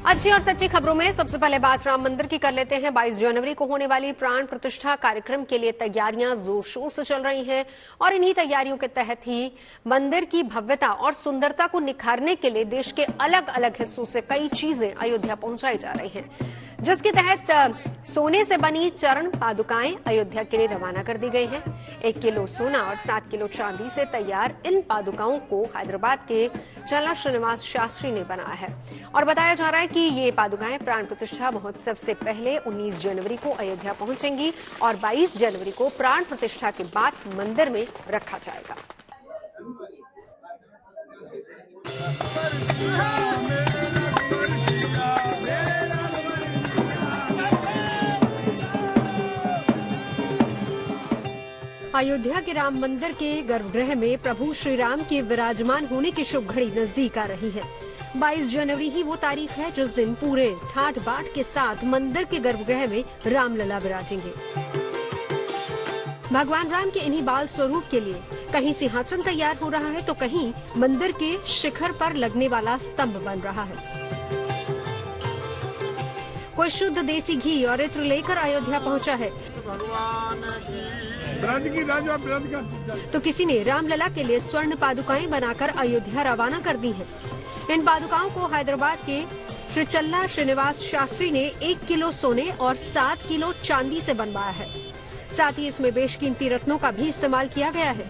अच्छी और सच्ची खबरों में सबसे पहले बात राम मंदिर की कर लेते हैं। 22 जनवरी को होने वाली प्राण प्रतिष्ठा कार्यक्रम के लिए तैयारियां जोर शोर से चल रही हैं और इन्हीं तैयारियों के तहत ही मंदिर की भव्यता और सुंदरता को निखारने के लिए देश के अलग अलग हिस्सों से कई चीजें अयोध्या पहुंचाई जा रही हैं, जिसके तहत सोने से बनी चरण पादुकाएं अयोध्या के लिए रवाना कर दी गई हैं। 1 किलो सोना और 7 किलो चांदी से तैयार इन पादुकाओं को हैदराबाद के चलना श्रीनिवास शास्त्री ने बनाया है और बताया जा रहा है कि ये पादुकाएं प्राण प्रतिष्ठा महोत्सव से पहले 19 जनवरी को अयोध्या पहुंचेंगी और 22 जनवरी को प्राण प्रतिष्ठा के बाद मंदिर में रखा जाएगा। अयोध्या के राम मंदिर के गर्भगृह में प्रभु श्री राम के विराजमान होने की शुभ घड़ी नजदीक आ रही है। 22 जनवरी ही वो तारीख है जिस दिन पूरे ठाठ बाट के साथ मंदिर के गर्भगृह में रामलला विराजेंगे। भगवान राम के इन्हीं बाल स्वरूप के लिए कहीं सिंहासन तैयार हो रहा है तो कहीं मंदिर के शिखर पर लगने वाला स्तंभ बन रहा है। कोई शुद्ध देसी घी और इत्र लेकर अयोध्या पहुंचा है तो किसी ने रामलला के लिए स्वर्ण पादुकाएं बनाकर अयोध्या रवाना कर दी हैं। इन पादुकाओं को हैदराबाद के श्री चलना श्रीनिवास शास्त्री ने 1 किलो सोने और 7 किलो चांदी से बनवाया है। साथ ही इसमें बेशकीमती रत्नों का भी इस्तेमाल किया गया है।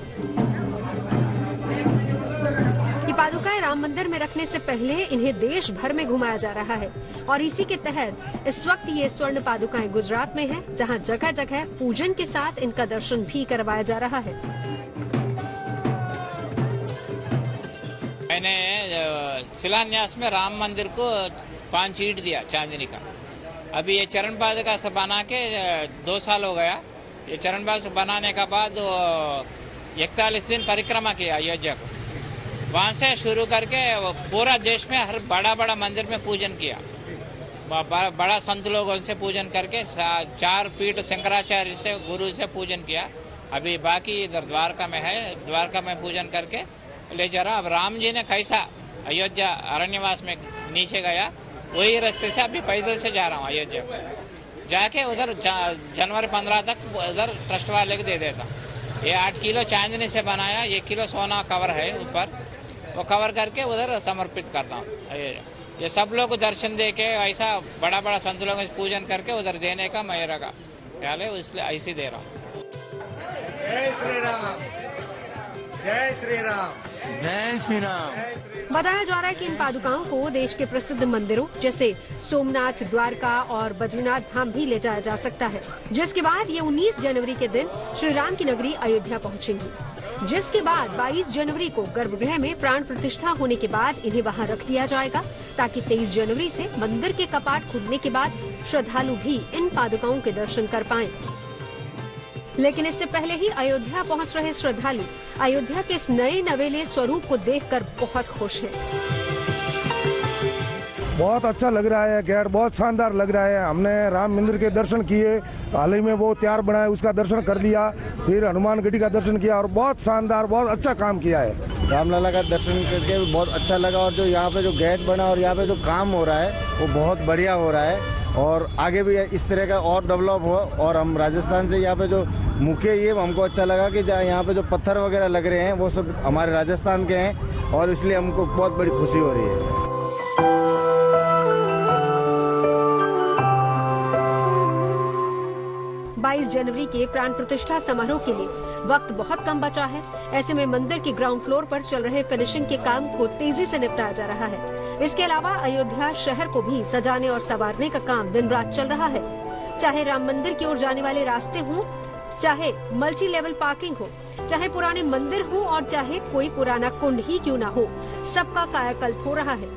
ये पादुकाएं राम मंदिर में रखने से पहले इन्हें देश भर में घुमाया जा रहा है और इसी के तहत इस वक्त ये स्वर्ण पादुकाएं गुजरात में हैं, जहां जगह जगह पूजन के साथ इनका दर्शन भी करवाया जा रहा है। मैंने शिलान्यास में राम मंदिर को 5 ईंट दिया चांदनी का। अभी ये चरण पादुका से बना के 2 साल हो गया। ये चरण पादुका बनाने का बाद 41 दिन परिक्रमा किया अयोध्या को। वहां से शुरू करके पूरा देश में हर बड़ा मंदिर में पूजन किया। बड़ा संत लोगों से पूजन करके 4 पीठ शंकराचार्य से गुरु से पूजन किया। अभी बाकी इधर द्वारका में है, द्वारका में पूजन करके ले जा रहा। अब राम जी ने कैसा अयोध्या अरण्यवास में नीचे गया वही रास्ते से अभी पैदल से जा रहा हूँ अयोध्या जाके उधर जनवरी 15 तक उधर ट्रस्ट वाले को दे देता। ये 8 किलो चांदनी से बनाया, 1 किलो सोना कवर है ऊपर, वो कवर करके उधर समर्पित करता हूँ। ये सब लोग दर्शन दे के ऐसा बड़ा संत लोगों से पूजन करके उधर देने का मेरा का ख्याल है, इसलिए ऐसे दे रहा हूँ। जय श्री राम, जय श्री राम, जय श्री राम। बताया जा रहा है कि इन पादुकाओं को देश के प्रसिद्ध मंदिरों जैसे सोमनाथ, द्वारका और बद्रीनाथ धाम भी ले जाया जा सकता है, जिसके बाद ये 19 जनवरी के दिन श्री राम की नगरी अयोध्या पहुंचेंगी, जिसके बाद 22 जनवरी को गर्भगृह में प्राण प्रतिष्ठा होने के बाद इन्हें वहां रख दिया जाएगा ताकि 23 जनवरी से मंदिर के कपाट खुलने के बाद श्रद्धालु भी इन पादुकाओं के दर्शन कर पाएं। लेकिन इससे पहले ही अयोध्या पहुंच रहे श्रद्धालु अयोध्या के इस नए नवेले स्वरूप को देखकर बहुत खुश हैं। बहुत अच्छा लग रहा है, खैर बहुत शानदार लग रहा है। हमने राम मंदिर के दर्शन किए, हाल ही में वो तैयार बना है उसका दर्शन कर लिया, फिर हनुमान गढ़ी का दर्शन किया और बहुत शानदार बहुत अच्छा काम किया है। रामलला का दर्शन करके बहुत अच्छा लगा और जो यहाँ पे जो गेट बना और यहाँ पे जो काम हो रहा है वो बहुत बढ़िया हो रहा है और आगे भी इस तरह का और डेवलप हो। और हम राजस्थान से यहाँ पे जो मुख्य ये हमको अच्छा लगा कि जहाँ यहाँ पे जो पत्थर वगैरह लग रहे हैं वो सब हमारे राजस्थान के हैं और इसलिए हमको बहुत बड़ी खुशी हो रही है। 22 जनवरी के प्राण प्रतिष्ठा समारोह के लिए वक्त बहुत कम बचा है। ऐसे में मंदिर के ग्राउंड फ्लोर पर चल रहे फिनिशिंग के काम को तेजी से निपटाया जा रहा है। इसके अलावा अयोध्या शहर को भी सजाने और संवारने का काम दिन रात चल रहा है। चाहे राम मंदिर की ओर जाने वाले रास्ते हों, चाहे मल्टी लेवल पार्किंग हो, चाहे पुराने मंदिर हो और चाहे कोई पुराना कुंड ही क्यों न हो, सबका कायाकल्प हो रहा है।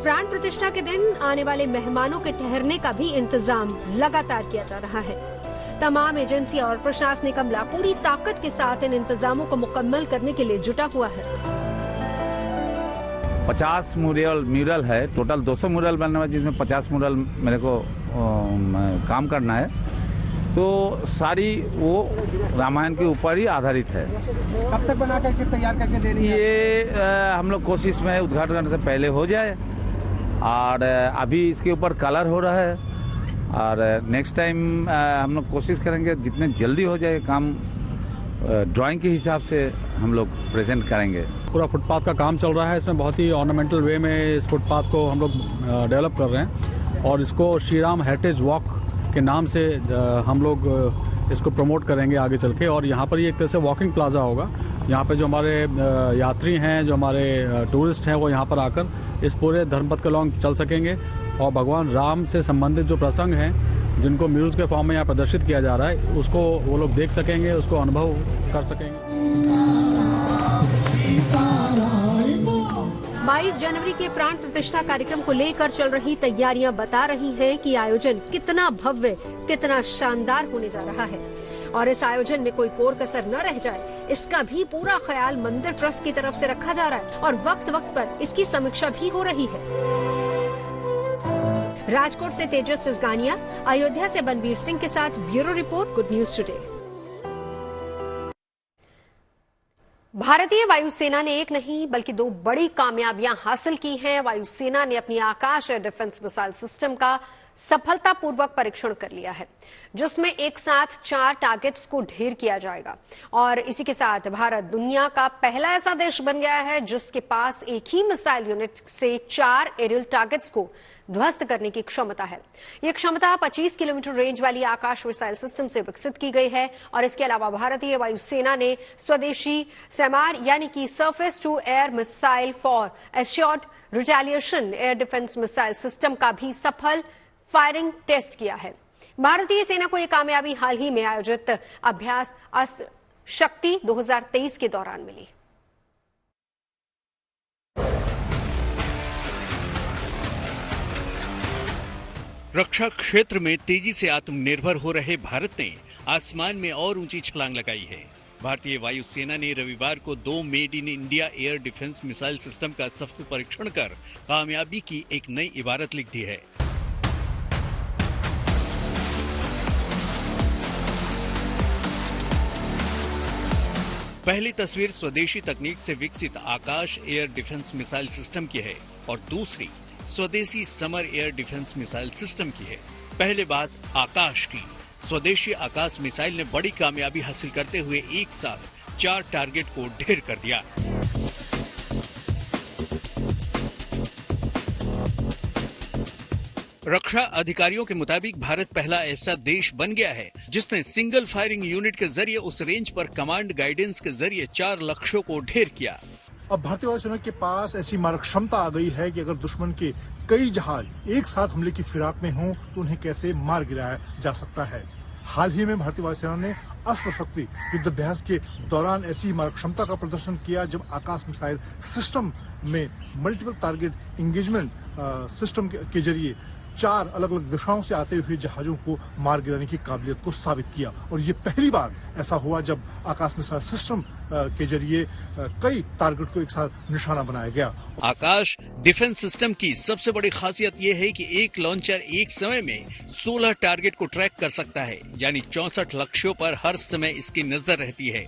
प्राण प्रतिष्ठा के दिन आने वाले मेहमानों के ठहरने का भी इंतजाम लगातार किया जा रहा है। तमाम एजेंसियां और प्रशासनिक अमला पूरी ताकत के साथ इन इंतजामों को मुकम्मल करने के लिए जुटा हुआ है। 50 म्यूरल है, टोटल 200 म्यूरल बनने वाले, जिसमें 50 म्यूरल मेरे को काम करना है। तो सारी वो रामायण के ऊपर ही आधारित है। कब तक बना करके तैयार करके दे रही है? ये हम लोग कोशिश में उद्घाटन से पहले हो जाए। और अभी इसके ऊपर कलर हो रहा है और नेक्स्ट टाइम हम लोग कोशिश करेंगे जितने जल्दी हो जाए काम ड्राइंग के हिसाब से हम लोग प्रेजेंट करेंगे। पूरा फुटपाथ का काम चल रहा है, इसमें बहुत ही ऑर्नामेंटल वे में इस फुटपाथ को हम लोग डेवलप कर रहे हैं और इसको श्री राम हेरिटेज वॉक के नाम से हम लोग इसको प्रमोट करेंगे आगे चल के। और यहाँ पर ये एक तरह से वॉकिंग प्लाजा होगा, यहाँ पे जो हमारे यात्री हैं, जो हमारे टूरिस्ट हैं, वो यहाँ पर आकर इस पूरे धर्मपथ के लॉन्ग चल सकेंगे और भगवान राम से संबंधित जो प्रसंग हैं जिनको म्यूज के फॉर्म में यहाँ प्रदर्शित किया जा रहा है उसको वो लोग देख सकेंगे, उसको अनुभव कर सकेंगे। 22 जनवरी के प्राण प्रतिष्ठा कार्यक्रम को लेकर चल रही तैयारियां बता रही हैं कि आयोजन कितना भव्य, कितना शानदार होने जा रहा है और इस आयोजन में कोई कोर कसर न रह जाए, इसका भी पूरा ख्याल मंदिर ट्रस्ट की तरफ से रखा जा रहा है और वक्त वक्त पर इसकी समीक्षा भी हो रही है। राजकोट से तेजस सिसगानिया, अयोध्या से बनवीर सिंह के साथ bureau report, good news today. भारतीय वायुसेना ने एक नहीं बल्कि 2 बड़ी कामयाबियां हासिल की हैं। वायुसेना ने अपनी आकाश एयर डिफेंस मिसाइल सिस्टम का सफलतापूर्वक परीक्षण कर लिया है, जिसमें एक साथ 4 टारगेट्स को ढेर किया जाएगा और इसी के साथ भारत दुनिया का पहला ऐसा देश बन गया है जिसके पास एक ही मिसाइल यूनिट से 4 एरियल टारगेट्स को ध्वस्त करने की क्षमता है। यह क्षमता 25 किलोमीटर रेंज वाली आकाश मिसाइल सिस्टम से विकसित की गई है और इसके अलावा भारतीय वायुसेना ने स्वदेशी SAMAR यानी कि surface to air missile for assured retaliation air defence missile system का भी सफल फायरिंग टेस्ट किया है। भारतीय सेना को यह कामयाबी हाल ही में आयोजित अभ्यास अस्त्र शक्ति 2023 के दौरान मिली। रक्षा क्षेत्र में तेजी से आत्मनिर्भर हो रहे भारत ने आसमान में और ऊंची छलांग लगाई है। भारतीय वायुसेना ने रविवार को 2 made in India air defence missile system का सफल परीक्षण कर कामयाबी की एक नई इबारत लिख दी है। पहली तस्वीर स्वदेशी तकनीक से विकसित आकाश एयर डिफेंस मिसाइल सिस्टम की है और दूसरी स्वदेशी summer air defence missile system की है। पहले बात आकाश की। स्वदेशी आकाश मिसाइल ने बड़ी कामयाबी हासिल करते हुए एक साथ 4 टारगेट को ढेर कर दिया। रक्षा अधिकारियों के मुताबिक भारत पहला ऐसा देश बन गया है जिसने सिंगल फायरिंग यूनिट के जरिए उस रेंज पर कमांड गाइडेंस के जरिए 4 लक्ष्यों को ढेर किया। अब भारतीय वायुसेना के पास ऐसी मारक क्षमता आ गई है कि अगर दुश्मन के कई जहाज एक साथ हमले की फिराक में हों तो उन्हें कैसे मार गिराया जा सकता है। हाल ही में भारतीय वायुसेना ने अस्त्र शक्ति युद्धाभ्यास के दौरान ऐसी मारक क्षमता का प्रदर्शन किया जब आकाश मिसाइल सिस्टम में मल्टीपल टारगेट एंगेजमेंट सिस्टम के जरिए 4 अलग अलग दिशाओं से आते हुए जहाजों को मार गिराने की काबिलियत को साबित किया और ये पहली बार ऐसा हुआ जब आकाश मिसाइल सिस्टम के जरिए कई टारगेट को एक साथ निशाना बनाया गया। आकाश डिफेंस सिस्टम की सबसे बड़ी खासियत ये है कि एक लॉन्चर एक समय में 16 टारगेट को ट्रैक कर सकता है, यानी 64 लक्ष्यों पर हर समय इसकी नजर रहती है।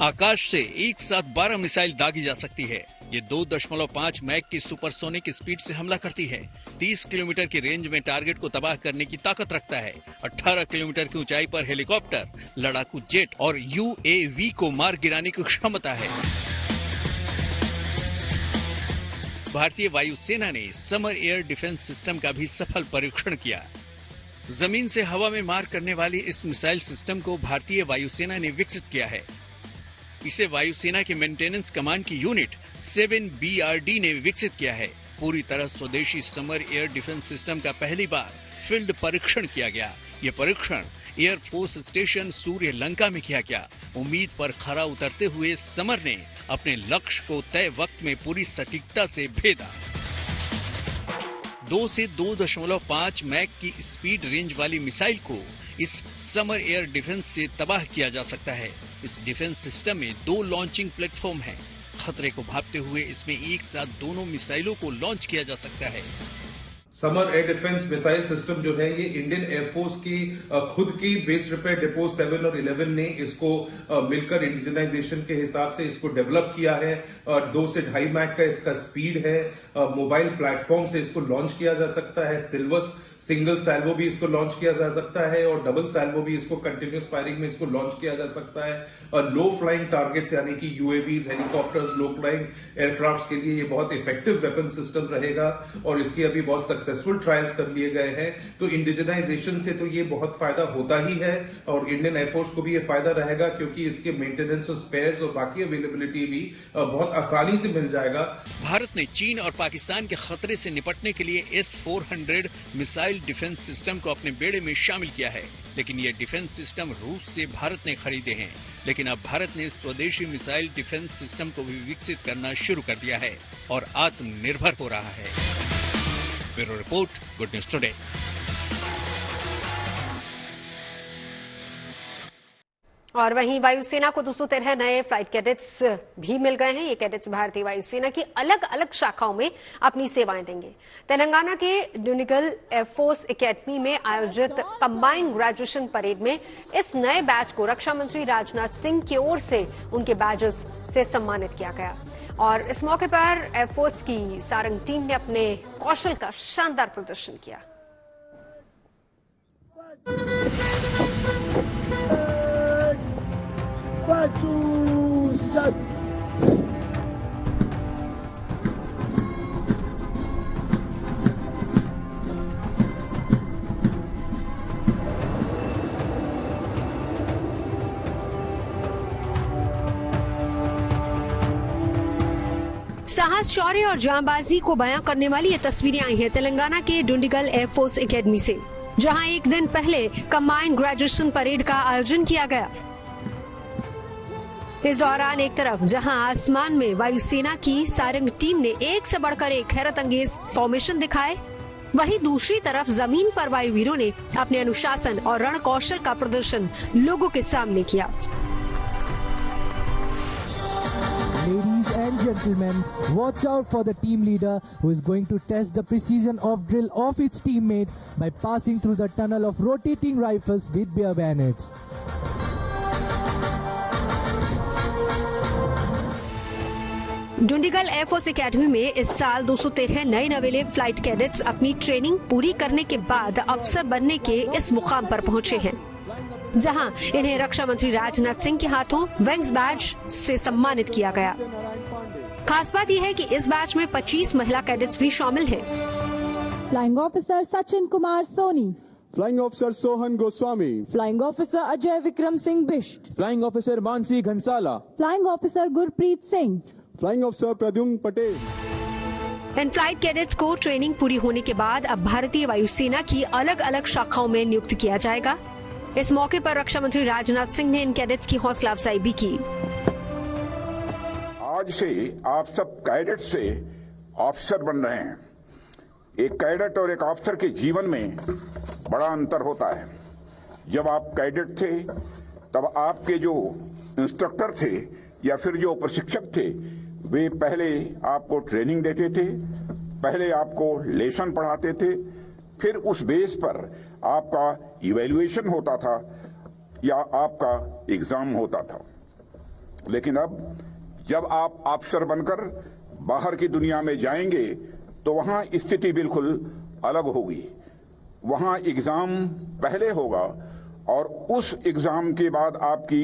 आकाश से एक साथ 12 मिसाइल दागी जा सकती है। ये 2.5 मैक की सुपरसोनिक स्पीड से हमला करती है। 30 किलोमीटर की रेंज में टारगेट को तबाह करने की ताकत रखता है। 18 किलोमीटर की ऊंचाई पर हेलीकॉप्टर, लड़ाकू जेट और UAV को मार गिराने की क्षमता है। भारतीय वायुसेना ने समर एयर डिफेंस सिस्टम का भी सफल परीक्षण किया। जमीन से हवा में मार करने वाली इस मिसाइल सिस्टम को भारतीय वायुसेना ने विकसित किया है। इसे वायुसेना की मेंटेनेंस कमांड की यूनिट 7BRD ने विकसित किया है। पूरी तरह स्वदेशी समर एयर डिफेंस सिस्टम का पहली बार फील्ड परीक्षण किया गया। ये परीक्षण एयरफोर्स स्टेशन सूर्य लंका में किया गया। उम्मीद पर खरा उतरते हुए समर ने अपने लक्ष्य को तय वक्त में पूरी सटीकता से भेदा। 2 से 2.5 मैक की स्पीड रेंज वाली मिसाइल को इस समर एयर डिफेंस से तबाह किया जा सकता है। इस डिफेंस सिस्टम में 2 लॉन्चिंग प्लेटफॉर्म हैं। खतरे को भांपते हुए इसमें एक साथ दोनों मिसाइलों को लॉन्च किया जा सकता है। Summer air defence missile system जो है ये इंडियन एयरफोर्स की खुद की बेस रिपेयर डिपो 7 और 11 ने इसको मिलकर इंडिजनाइजेशन के हिसाब से इसको डेवलप किया है। 2 से 2.5 मैक का इसका स्पीड है। मोबाइल प्लेटफॉर्म से इसको लॉन्च किया जा सकता है। सिंगल सैल्वो भी इसको लॉन्च किया जा सकता है और डबल सैल्वो भी इसको कंटिन्यूस फायरिंग में इसको लॉन्च किया जा सकता है। लो फ्लाइंग टारगेट्स यानी कि यूएवीज, हेलीकॉप्टर्स, लो फ्लाइंग एयरक्राफ्ट के लिए ये बहुत इफेक्टिव वेपन सिस्टम रहेगा और इसके अभी बहुत सक्सेसफुल ट्रायल्स कर लिए गए हैं। तो इंडिजनाइजेशन से तो ये बहुत फायदा होता ही है और इंडियन एयरफोर्स को भी ये फायदा रहेगा क्योंकि इसके मेंटेनेंस और स्पेयर्स और बाकी अवेलेबिलिटी भी बहुत आसानी से मिल जाएगा। भारत ने चीन और पाकिस्तान के खतरे से निपटने के लिए S-400 मिसाइल डिफेंस सिस्टम को अपने बेड़े में शामिल किया है, लेकिन ये डिफेंस सिस्टम रूस से भारत ने खरीदे हैं। लेकिन अब भारत ने स्वदेशी मिसाइल डिफेंस सिस्टम को भी विकसित करना शुरू कर दिया है और आत्मनिर्भर हो रहा है। Bureau report, good news today. और वहीं वायुसेना को 213 नए फ्लाइट कैडेट्स भी मिल गए हैं। ये कैडेट्स भारतीय वायुसेना की अलग अलग शाखाओं में अपनी सेवाएं देंगे। तेलंगाना के डुनिगल एयरफोर्स एकेडमी में आयोजित कंबाइंड ग्रेजुएशन परेड में इस नए बैच को रक्षा मंत्री राजनाथ सिंह की ओर से उनके बैजेस से सम्मानित किया गया और इस मौके पर एयरफोर्स की सारंग टीम ने अपने कौशल का शानदार प्रदर्शन किया। साहस, शौर्य और जांबाजी को बयां करने वाली ये तस्वीरें आई हैं तेलंगाना के डुंडिगल एयरफोर्स एकेडमी से, जहां एक दिन पहले कंबाइंड ग्रेजुएशन परेड का आयोजन किया गया। इस दौरान एक तरफ जहां आसमान में वायुसेना की सारंग टीम ने एक से बढ़कर एक हैरत अंगेज फॉर्मेशन दिखाए, वहीं दूसरी तरफ जमीन पर वायुवीरों ने अपने अनुशासन और रण कौशल का प्रदर्शन लोगों के सामने किया। Ladies and gentlemen, watch out for the team leader who is going to test the precision of drill of its teammates by passing through the tunnel of rotating rifles with bear bayonets. Dundigal air force academy में इस साल 213 नए नवेले flight cadets अपनी training पूरी करने के बाद अफसर बनने के इस मुकाम पर पहुंचे हैं, जहां इन्हें रक्षा मंत्री राजनाथ सिंह के हाथों विंग्स बैज से सम्मानित किया गया। खास बात यह है कि इस बैच में 25 महिला कैडेट्स भी शामिल हैं। Flying officer Sachin Kumar Soni, flying officer Sohan Goswami, flying officer Ajay Vikram Singh Bisht, flying officer Mansi Ghansala, flying officer Gurpreet Singh, flying officer Pradyumna Patel. इन फ्लाइट कैडेट्स को ट्रेनिंग पूरी होने के बाद अब भारतीय वायुसेना की अलग अलग शाखाओं में नियुक्त किया जाएगा। इस मौके पर रक्षा मंत्री राजनाथ सिंह ने इन कैडेट्स की हौसला अफजाई भी की। आज से आप सब कैडेट से ऑफिसर बन रहे हैं। एक कैडेट और एक ऑफिसर के जीवन में बड़ा अंतर होता है। जब आप कैडेट थे तब आपके जो इंस्ट्रक्टर थे या फिर जो प्रशिक्षक थे वे पहले आपको ट्रेनिंग देते थे, पहले आपको लेसन पढ़ाते थे, फिर उस बेस पर आपका इवैल्यूएशन होता था या आपका एग्जाम होता था। लेकिन अब जब आप अफसर बनकर बाहर की दुनिया में जाएंगे तो वहां स्थिति बिल्कुल अलग होगी। वहां एग्जाम पहले होगा और उस एग्जाम के बाद आपकी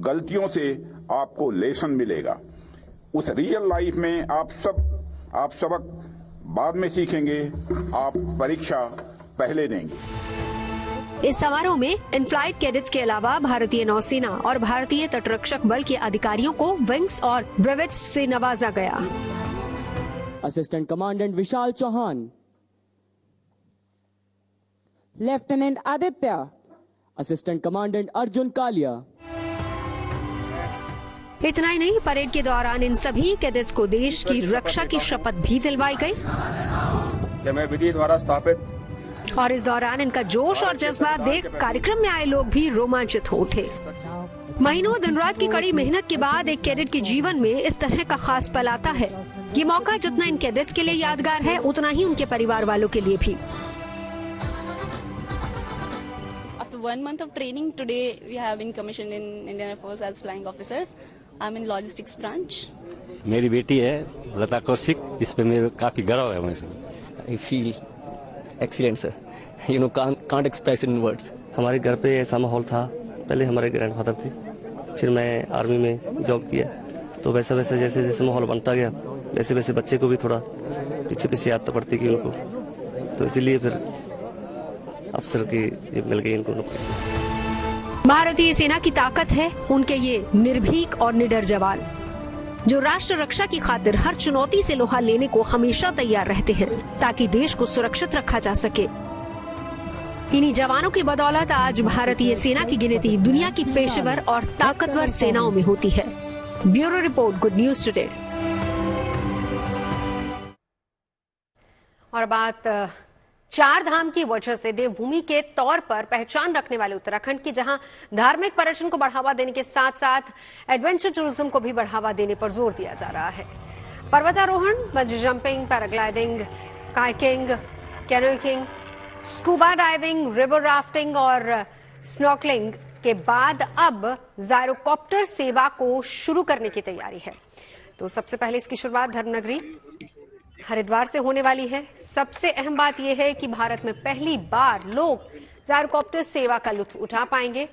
गलतियों से आपको लेसन मिलेगा। उस रियल लाइफ में आप सबक बाद में सीखेंगे, आप परीक्षा पहले देंगे। इस समारोह में इन फ्लाइट कैडेट्स के अलावा भारतीय नौसेना और भारतीय तटरक्षक बल के अधिकारियों को विंग्स और ब्रेवेट्स से नवाजा गया। Assistant commandant Vishal Chauhan, lieutenant Aditya, assistant commandant Arjun Kalia. इतना ही नहीं, परेड के दौरान इन सभी कैडेट्स को देश की रक्षा की शपथ भी दिलवाई गई। मैं विधि द्वारा स्थापित और इस दौरान इनका जोश और जज्बा देख कार्यक्रम में आए लोग भी रोमांचित हो उठे। महीनों दिन रात की कड़ी मेहनत के बाद एक कैडेट के जीवन में इस तरह का खास पल आता है। ये मौका जितना इन कैडेट्स के लिए यादगार है, उतना ही उनके परिवार वालों के लिए भी। After 1 month of training, today we have been commissioned in Indian Air Force as flying officers. I'm in logistics branch. मेरी बेटी है लता कौशिक, इस पे मेरे काफी गर्व है मुझे। I feel excellent, sir. You know, can't express in words. हमारे घर पे ऐसा माहौल था, पहले हमारे ग्रैंडफादर थे, फिर मैं आर्मी में जॉब किया, तो वैसे वैसे जैसे जैसे माहौल बनता गया वैसे वैसे बच्चे को भी थोड़ा पीछे पीछे याद तो पड़ती कि उनको, तो इसीलिए फिर अफसर की जब मिल गई इनको नौकरी। भारतीय सेना की ताकत है उनके ये निर्भीक और निडर जवान, जो राष्ट्र रक्षा की खातिर हर चुनौती से लोहा लेने को हमेशा तैयार रहते हैं ताकि देश को सुरक्षित रखा जा सके। इन्हीं जवानों की बदौलत आज भारतीय सेना की गिनती दुनिया की पेशेवर और ताकतवर सेनाओं में होती है। Bureau report, good news today. और बात चार धाम की वजह से देवभूमि के तौर पर पहचान रखने वाले उत्तराखंड की, जहां धार्मिक पर्यटन को बढ़ावा देने के साथ साथ एडवेंचर टूरिज्म को भी बढ़ावा देने पर जोर दिया जा रहा है। पर्वतारोहण, bungee jumping, paragliding, kayaking, canoeing, scuba diving, river rafting और स्नॉर्कलिंग के बाद अब जायरोकॉप्टर सेवा को शुरू करने की तैयारी है। तो सबसे पहले इसकी शुरुआत धर्मनगरी हरिद्वार से होने वाली है। सबसे अहम बात यह है कि भारत में पहली बार लोग जायरोकॉप्टर सेवा का लुत्फ उठा पाएंगे।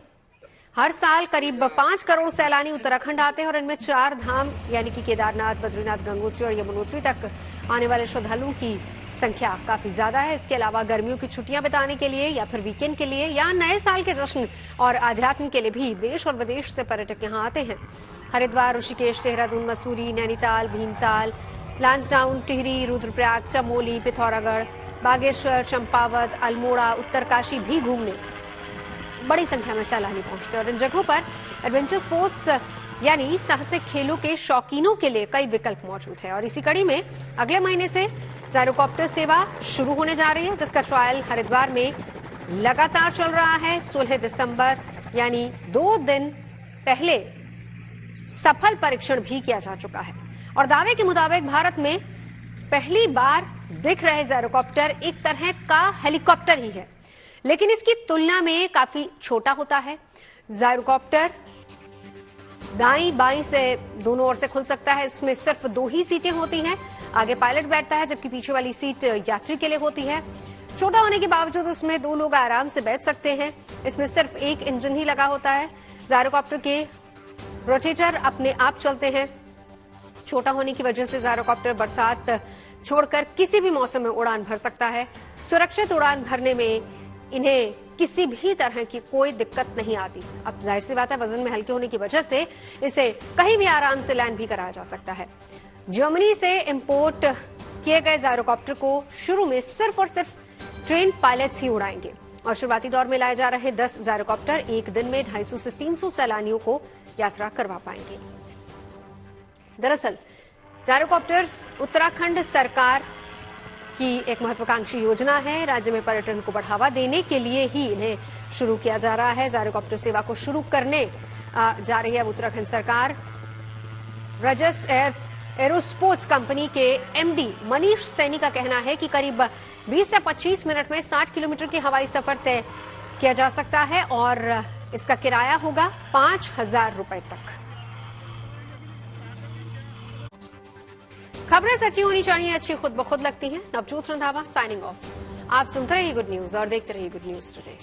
हर साल करीब 5 करोड़ सैलानी उत्तराखंड आते हैं और इनमें 4 धाम यानी कि केदारनाथ, बद्रीनाथ, गंगोत्री और यमुनोत्री तक आने वाले श्रद्धालुओं की संख्या काफी ज्यादा है। इसके अलावा गर्मियों की छुट्टियां बिताने के लिए या फिर वीकेंड के लिए या नए साल के जश्न और आध्यात्म के लिए भी देश और विदेश से पर्यटक यहां आते हैं। हरिद्वार, ऋषिकेश, देहरादून, मसूरी, नैनीताल, भीमताल, लांसडाउन, टिहरी, रुद्रप्रयाग, चमोली, पिथौरागढ़, बागेश्वर, चंपावत, अल्मोड़ा, उत्तरकाशी भी घूमने बड़ी संख्या में सैलानी पहुंचते हैं और इन जगहों पर एडवेंचर स्पोर्ट्स यानी साहसिक खेलों के शौकीनों के लिए कई विकल्प मौजूद है। और इसी कड़ी में अगले महीने से जायरोकॉप्टर सेवा शुरू होने जा रही है, जिसका ट्रायल हरिद्वार में लगातार चल रहा है। 16 दिसंबर यानी 2 दिन पहले सफल परीक्षण भी किया जा चुका है और दावे के मुताबिक भारत में पहली बार दिख रहे जायरोकॉप्टर एक तरह का हेलीकॉप्टर ही है, लेकिन इसकी तुलना में काफी छोटा होता है। जायरोकॉप्टर दाईं बाईं से दोनों ओर से खुल सकता है। इसमें सिर्फ 2 ही सीटें होती हैं, आगे पायलट बैठता है जबकि पीछे वाली सीट यात्री के लिए होती है। छोटा होने के बावजूद इसमें 2 लोग आराम से बैठ सकते हैं। इसमें सिर्फ एक इंजन ही लगा होता है। जायरोकॉप्टर के रोटेटर अपने आप चलते हैं। छोटा होने की वजह से जायरोकॉप्टर बरसात छोड़कर किसी भी मौसम में उड़ान भर सकता है। सुरक्षित उड़ान भरने में इन्हें किसी भी तरह की कोई दिक्कत नहीं आती। अब जाहिर सी बात है, वजन में हल्के होने की वजह से इसे कहीं भी आराम से लैंड भी कराया जा सकता है। जर्मनी से इंपोर्ट किए गए जायरोकॉप्टर को शुरू में सिर्फ और सिर्फ ट्रेन पायलट्स ही उड़ाएंगे और शुरुआती दौर में लाए जा रहे 10 जायरोकॉप्टर एक दिन में 250 से 300 सैलानियों को यात्रा करवा पाएंगे। दरअसल जायरोकॉप्टर्स उत्तराखंड सरकार की एक महत्वाकांक्षी योजना है। राज्य में पर्यटन को बढ़ावा देने के लिए ही इन्हें शुरू किया जा रहा है। जायरोकॉप्टर सेवा को शुरू करने जा रही है उत्तराखंड सरकार। रजस एरोस्पोर्ट्स कंपनी के एमडी मनीष सैनी का कहना है कि करीब 20 से 25 मिनट में 60 किलोमीटर की हवाई सफर तय किया जा सकता है और इसका किराया होगा 5,000 रुपए तक। खबरें सच्ची होनी चाहिए, अच्छी खुद ब खुद लगती हैं। Navjot Randhawa signing off. आप सुनते रहिए गुड न्यूज और देखते रहिए गुड न्यूज टुडे।